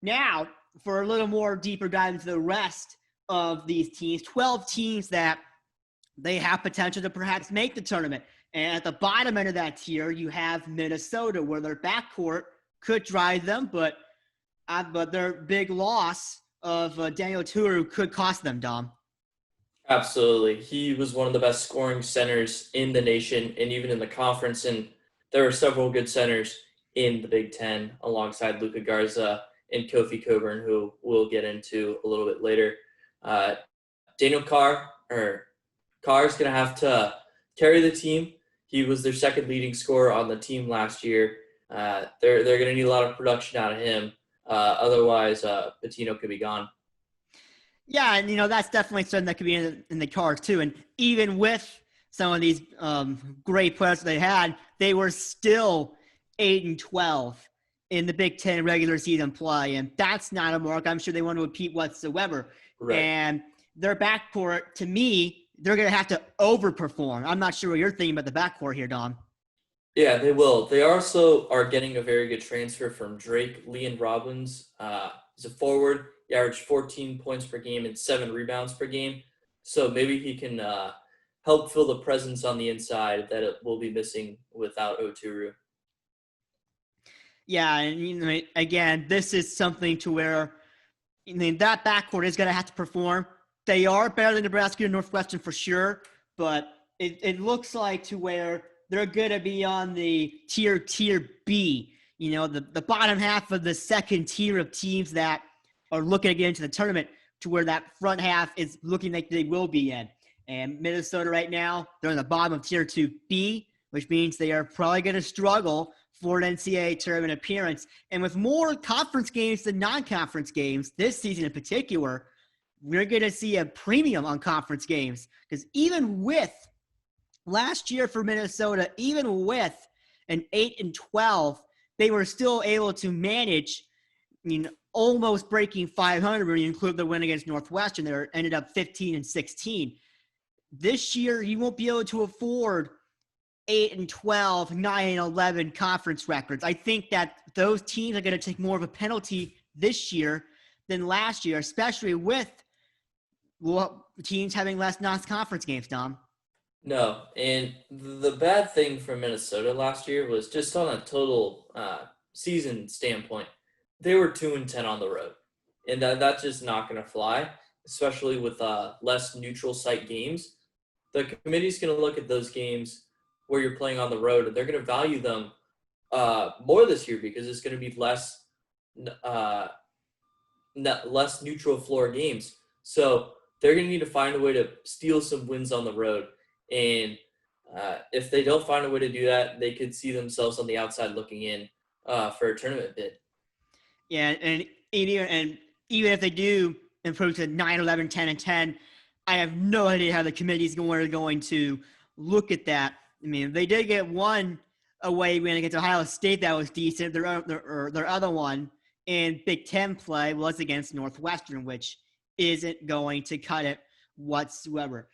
Now, for a little more deeper dive into the rest of these teams, 12 teams that they have potential to perhaps make the tournament. And at the bottom end of that tier, you have Minnesota, where their backcourt could drive them, but their big loss of Daniel Turu could cost them, Dom. Absolutely. He was one of the best scoring centers in the nation and even in the conference. And there are several good centers in the Big Ten alongside Luka Garza and Kofi Coburn, who we'll get into a little bit later. Daniel Carr is going to have to carry the team. He was their second leading scorer on the team last year. They're going to need a lot of production out of him. Otherwise, Pitino could be gone. Yeah, and that's definitely something that could be in the cards too. And even with some of these great players that they had, they were still 8-12 in the Big Ten regular season play, and that's not a mark I'm sure they want to repeat whatsoever. Right. And their backcourt, to me, they're going to have to overperform. I'm not sure what you're thinking about the backcourt here, Dom. Yeah, they will. They also are getting a very good transfer from Drake. Leon Robbins is a forward. He averaged 14 points per game and 7 rebounds per game. So maybe he can help fill the presence on the inside that it will be missing without Oturu. Yeah, and again, this is something to where that backcourt is going to have to perform. They are better than Nebraska and Northwestern for sure, but it looks like to where they're going to be on the tier B, the bottom half of the second tier of teams that are looking to get into the tournament, to where that front half is looking like they will be in. And Minnesota right now, they're on the bottom of tier 2B, which means they are probably going to struggle for an NCAA tournament appearance. And with more conference games than non-conference games, this season in particular, we're going to see a premium on conference games. Because even with last year for Minnesota, even with an 8-12, they were still able to manage, almost breaking 500 when you include the win against Northwestern. They ended up 15-16. This year, you won't be able to afford 8-12, 9-11 conference records. I think that those teams are going to take more of a penalty this year than last year, especially with teams having less non-conference games, Dom. No, and the bad thing for Minnesota last year was just on a total season standpoint, they were 2-10 on the road, and that's just not going to fly, especially with less neutral site games. The committee's going to look at those games where you're playing on the road, and they're going to value them more this year because it's going to be less neutral floor games. So they're going to need to find a way to steal some wins on the road. And if they don't find a way to do that, they could see themselves on the outside looking in for a tournament bid. Yeah, and even if they do improve to 9-11, 10-10, I have no idea how the committee's going to look at that. I mean, they did get one away win against Ohio State that was decent. Their other one in Big Ten play was against Northwestern, which isn't going to cut it whatsoever.